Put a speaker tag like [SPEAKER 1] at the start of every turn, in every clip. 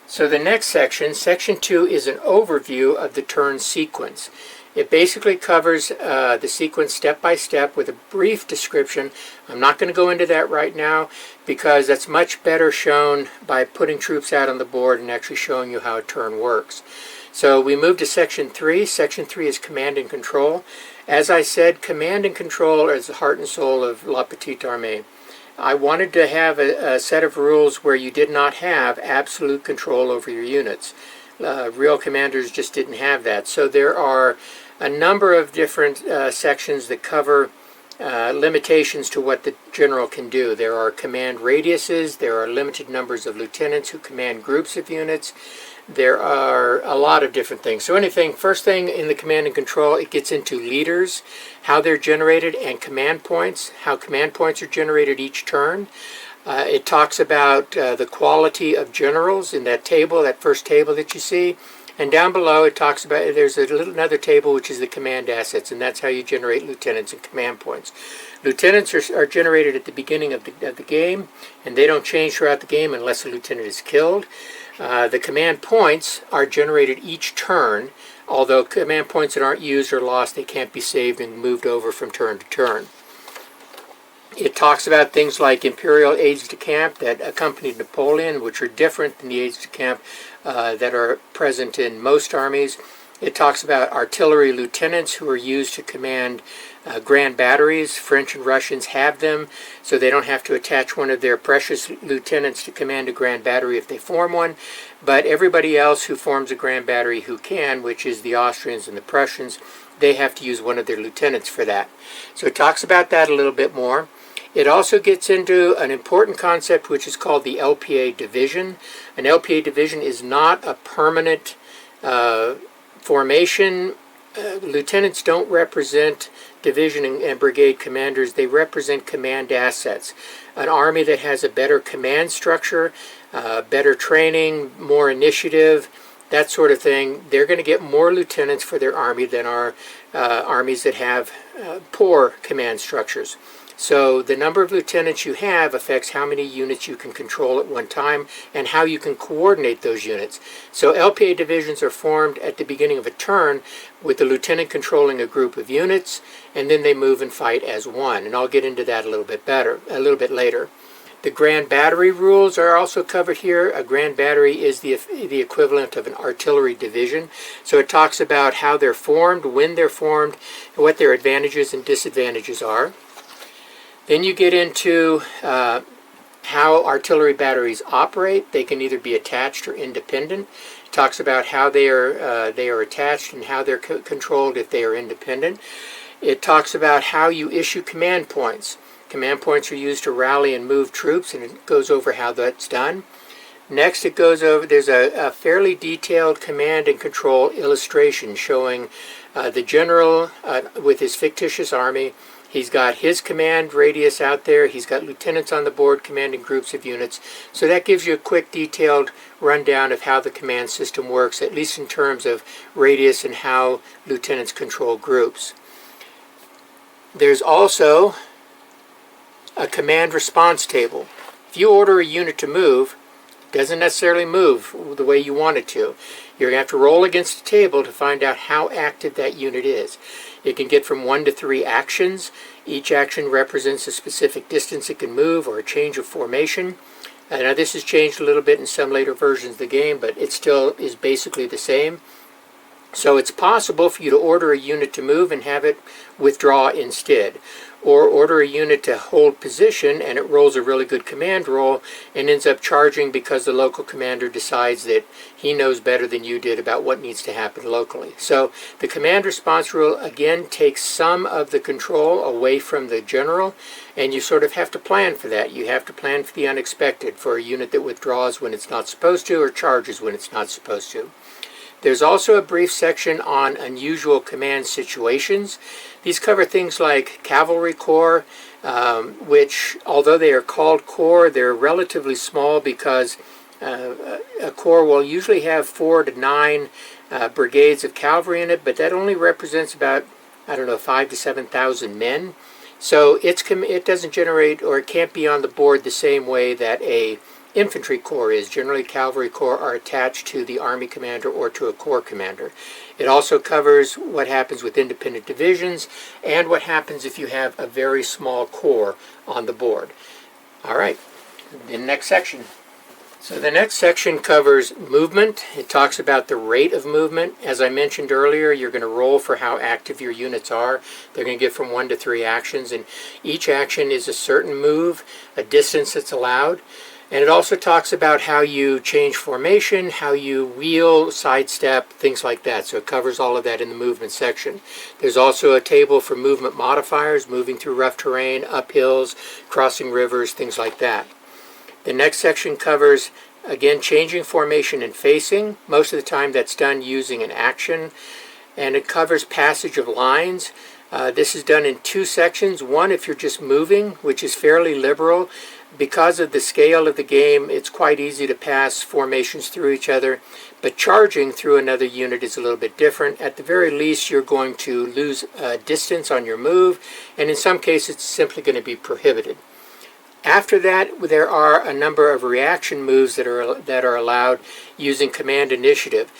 [SPEAKER 1] So the next section, section 2, is an overview of the turn sequence. It basically covers the sequence step by step with a brief description. I'm not going to go into that right now because that's much better shown by putting troops out on the board and actually showing you how a turn works. So we move to section 3. Section 3 is command and control. As I said, command and control is the heart and soul of La Petite Armee. I wanted to have a set of rules where you did not have absolute control over your units. Real commanders just didn't have that. So there are a number of different sections that cover limitations to what the general can do. There are command radiuses, there are limited numbers of lieutenants who command groups of units. There are a lot of different things. So first thing in the command and control, it gets into leaders, how they're generated, and command points, how command points are generated each turn. It talks about the quality of generals in that table, that first table that you see. And down below it talks about, there's another table which is the command assets, and that's how you generate lieutenants and command points. Lieutenants are generated at the beginning of the game, and they don't change throughout the game unless a lieutenant is killed. The command points are generated each turn, although command points that aren't used or lost, they can't be saved and moved over from turn to turn. It talks about things like imperial aides-de-camp that accompanied Napoleon, which are different than the aides-de-camp that are present in most armies. It talks about artillery lieutenants who are used to command grand batteries. French and Russians have them, so they don't have to attach one of their precious lieutenants to command a grand battery if they form one. But everybody else who forms a grand battery who can, which is the Austrians and the Prussians, they have to use one of their lieutenants for that. So it talks about that a little bit more. It also gets into an important concept which is called the LPA division. An LPA division is not a permanent formation. Lieutenants don't represent division and brigade commanders. They represent command assets. An army that has a better command structure, better training, more initiative, that sort of thing, they're going to get more lieutenants for their army than our armies that have poor command structures. So the number of lieutenants you have affects how many units you can control at one time and how you can coordinate those units. So LPA divisions are formed at the beginning of a turn with the lieutenant controlling a group of units, and then they move and fight as one. And I'll get into that a little bit later. The grand battery rules are also covered here. A grand battery is the equivalent of an artillery division. So it talks about how they're formed, when they're formed, and what their advantages and disadvantages are. Then you get into how artillery batteries operate. They can either be attached or independent. It talks about how they are attached and how they're controlled if they are independent. It talks about how you issue command points. Command points are used to rally and move troops, and it goes over how that's done. Next, it goes over, there's a fairly detailed command and control illustration showing the general with his fictitious army. He's got his command radius out there. He's got lieutenants on the board commanding groups of units. So that gives you a quick, detailed rundown of how the command system works, at least in terms of radius and how lieutenants control groups. There's also a command response table. If you order a unit to move, it doesn't necessarily move the way you want it to. You're going to have to roll against the table to find out how active that unit is. It can get from 1 to 3 actions. Each action represents a specific distance it can move or a change of formation. Now this has changed a little bit in some later versions of the game, but it still is basically the same. So it's possible for you to order a unit to move and have it withdraw instead. Or order a unit to hold position and it rolls a really good command roll and ends up charging because the local commander decides that he knows better than you did about what needs to happen locally. So the command response rule again takes some of the control away from the general, and you sort of have to plan for that. You have to plan for the unexpected, for a unit that withdraws when it's not supposed to or charges when it's not supposed to. There's also a brief section on unusual command situations. These cover things like cavalry corps, which, although they are called corps, they're relatively small because a corps will usually have 4 to 9 brigades of cavalry in it, but that only represents about, 5,000 to 7,000 men. So it doesn't generate, or it can't be on the board the same way that a infantry corps is. Generally, cavalry corps are attached to the army commander or to a corps commander. It also covers what happens with independent divisions and what happens if you have a very small corps on the board. All right, the next section. So the next section covers movement. It talks about the rate of movement. As I mentioned earlier, you're going to roll for how active your units are. They're going to get from 1 to 3 actions, and each action is a certain move, a distance that's allowed. And it also talks about how you change formation, how you wheel, sidestep, things like that. So it covers all of that in the movement section. There's also a table for movement modifiers, moving through rough terrain, up hills, crossing rivers, things like that. The next section covers, again, changing formation and facing. Most of the time that's done using an action. And it covers passage of lines. This is done in 2 sections. One, if you're just moving, which is fairly liberal. Because of the scale of the game, it's quite easy to pass formations through each other. But charging through another unit is a little bit different. At the very least, you're going to lose distance on your move. And in some cases, it's simply going to be prohibited. After that, there are a number of reaction moves that are allowed using command initiative.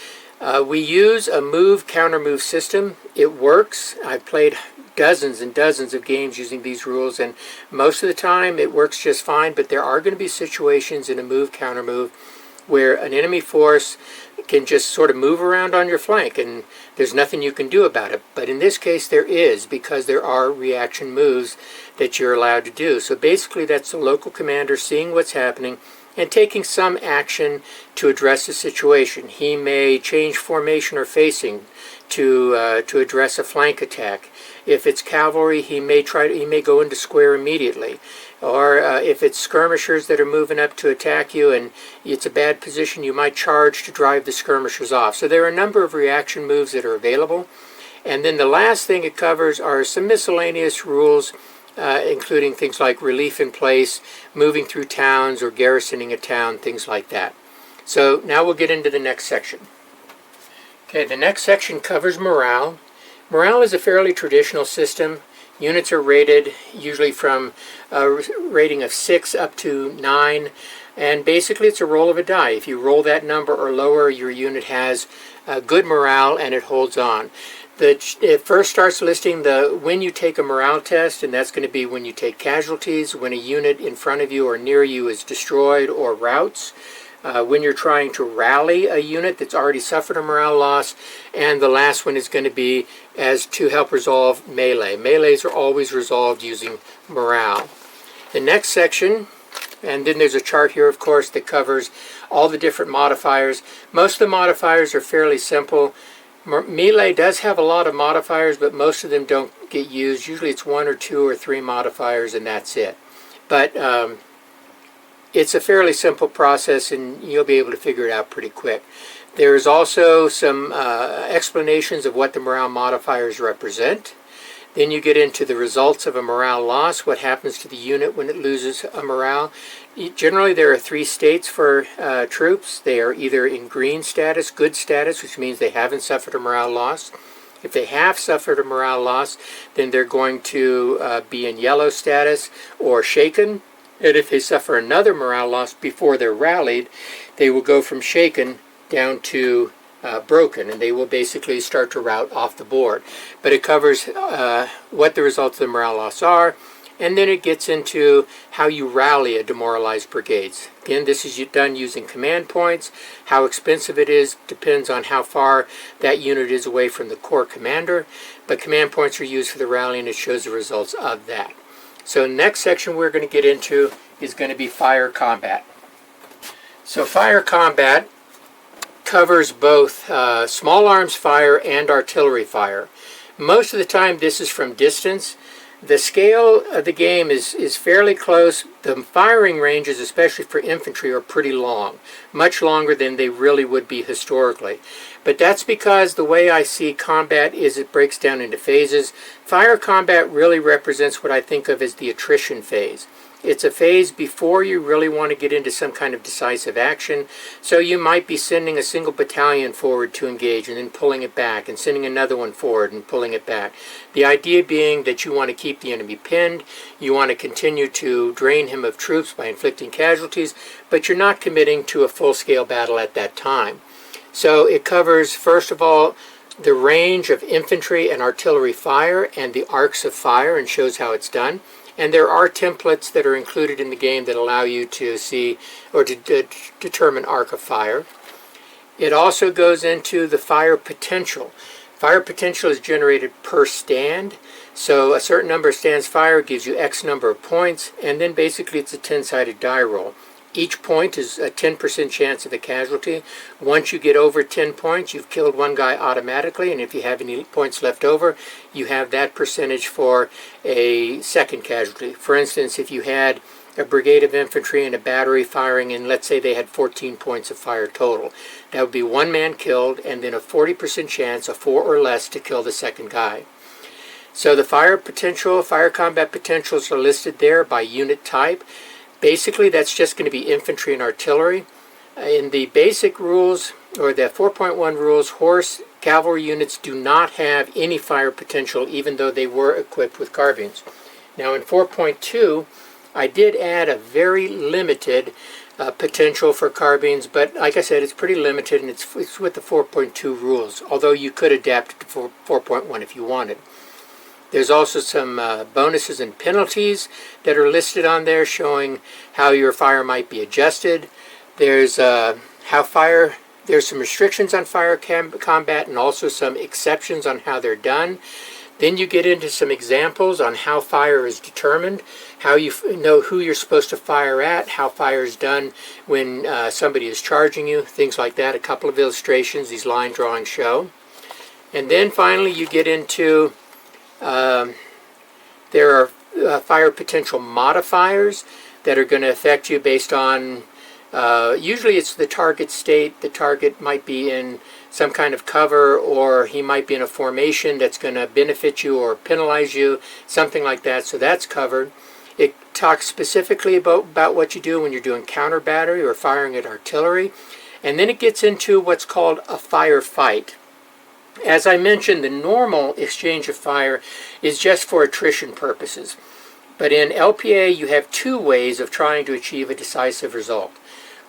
[SPEAKER 1] We use a move-counter-move system. It works. I've played dozens and dozens of games using these rules, and most of the time it works just fine, but there are going to be situations in a move-counter-move where an enemy force can just sort of move around on your flank, and there's nothing you can do about it. But in this case there is, because there are reaction moves that you're allowed to do. So basically that's the local commander seeing what's happening and taking some action to address the situation. He may change formation or facing to address a flank attack. If it's cavalry, he may go into square immediately. Or if it's skirmishers that are moving up to attack you and it's a bad position, you might charge to drive the skirmishers off. So there are a number of reaction moves that are available. And then the last thing it covers are some miscellaneous rules, including things like relief in place, moving through towns or garrisoning a town, things like that. So now we'll get into the next section. Okay, the next section covers morale. Morale is a fairly traditional system. Units are rated usually from a rating of 6 up to 9, and basically it's a roll of a die. If you roll that number or lower, your unit has good morale and it holds on. It first starts listing when you take a morale test, and that's going to be when you take casualties, when a unit in front of you or near you is destroyed or routs, when you're trying to rally a unit that's already suffered a morale loss, and the last one is going to be as to help resolve melee. Melees are always resolved using morale. The next section, and then there's a chart here, of course, that covers all the different modifiers. Most of the modifiers are fairly simple. Melee does have a lot of modifiers, but most of them don't get used. Usually it's 1 or 2 or 3 modifiers, and that's it. But it's a fairly simple process, and you'll be able to figure it out pretty quick. There's also some explanations of what the morale modifiers represent. Then you get into the results of a morale loss, what happens to the unit when it loses a morale. Generally there are 3 states for troops. They are either in green status, good status, which means they haven't suffered a morale loss. If they have suffered a morale loss, then they're going to be in yellow status or shaken. And if they suffer another morale loss before they're rallied, they will go from shaken down to broken, and they will basically start to rout off the board. But it covers what the results of the morale loss are, and then it gets into how you rally a demoralized brigades. Again, this is done using command points. How expensive it is depends on how far that unit is away from the corps commander, but command points are used for the rally, and it shows the results of that. So next section we're going to get into is going to be fire combat. So fire combat covers both small arms fire and artillery fire. Most of the time this is from distance. The scale of the game is fairly close. The firing ranges, especially for infantry, are pretty long, much longer than they really would be historically. But that's because the way I see combat is it breaks down into phases. Fire combat really represents what I think of as the attrition phase. It's a phase before you really want to get into some kind of decisive action. So you might be sending a single battalion forward to engage and then pulling it back and sending another one forward and pulling it back. The idea being that you want to keep the enemy pinned, you want to continue to drain him of troops by inflicting casualties, but you're not committing to a full-scale battle at that time. So it covers, first of all, the range of infantry and artillery fire and the arcs of fire, and shows how it's done. And there are templates that are included in the game that allow you to see or to determine arc of fire. It also goes into the fire potential. Fire potential is generated per stand. So a certain number of stands fire gives you X number of points, and then basically it's a 10-sided die roll. Each point is a 10% chance of a casualty. Once you get over 10 points, you've killed one guy automatically, and if you have any points left over, you have that percentage for a second casualty. For instance, if you had a brigade of infantry and a battery firing, and let's say they had 14 points of fire total, that would be one man killed, and then a 40% chance of 4 or less to kill the second guy. So the fire potential, fire combat potentials are listed there by unit type. Basically, that's just going to be infantry and artillery. In the basic rules, or the 4.1 rules, horse cavalry units do not have any fire potential, even though they were equipped with carbines. Now in 4.2, I did add a very limited potential for carbines, but like I said, it's pretty limited, and it's with the 4.2 rules, although you could adapt it to 4.1 if you wanted. There's also some bonuses and penalties that are listed on there, showing how your fire might be adjusted. There's there's some restrictions on fire combat, and also some exceptions on how they're done. Then you get into some examples on how fire is determined, how you know who you're supposed to fire at, how fire is done when somebody is charging you, things like that. A couple of illustrations these line drawings show. And then finally you get into there are fire potential modifiers that are going to affect you based on, usually it's the target state. The target might be in some kind of cover, or he might be in a formation that's going to benefit you or penalize you, something like that. So that's covered. It talks specifically about what you do when you're doing counter battery or firing at artillery. And then it gets into what's called a firefight. As I mentioned, the normal exchange of fire is just for attrition purposes. But in LPA, you have two ways of trying to achieve a decisive result.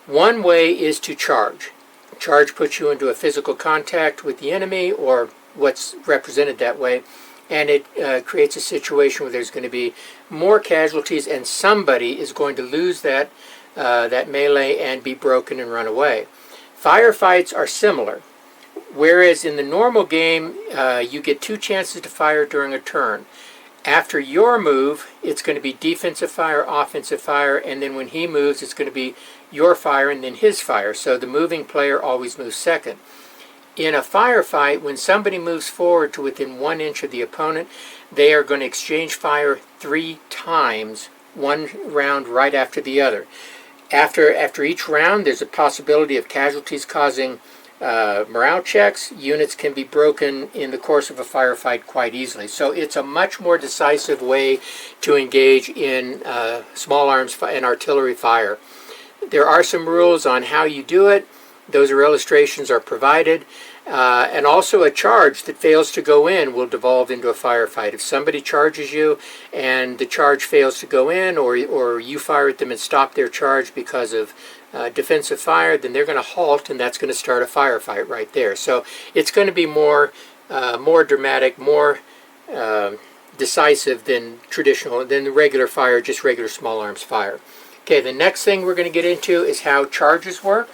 [SPEAKER 1] One way is to charge. Charge puts you into a physical contact with the enemy, or what's represented that way, and it creates a situation where there's going to be more casualties, and somebody is going to lose that melee and be broken and run away. Firefights are similar. Whereas in the normal game, you get two chances to fire during a turn. After your move, it's going to be defensive fire, offensive fire, and then when he moves, it's going to be your fire and then his fire. So the moving player always moves second. In a firefight, when somebody moves forward to within 1 inch of the opponent, they are going to exchange fire 3 times, one round right after the other. After each round, there's a possibility of casualties causing morale checks. Units can be broken in the course of a firefight quite easily. So it's a much more decisive way to engage in small arms and artillery fire. There are some rules on how you do it. Those illustrations are provided. And also a charge that fails to go in will devolve into a firefight. If somebody charges you and the charge fails to go in, or you fire at them and stop their charge because of defensive fire, then they're going to halt, and that's going to start a firefight right there. So it's going to be more dramatic, more decisive than the regular fire, just regular small arms fire. Okay, the next thing we're going to get into is how charges work.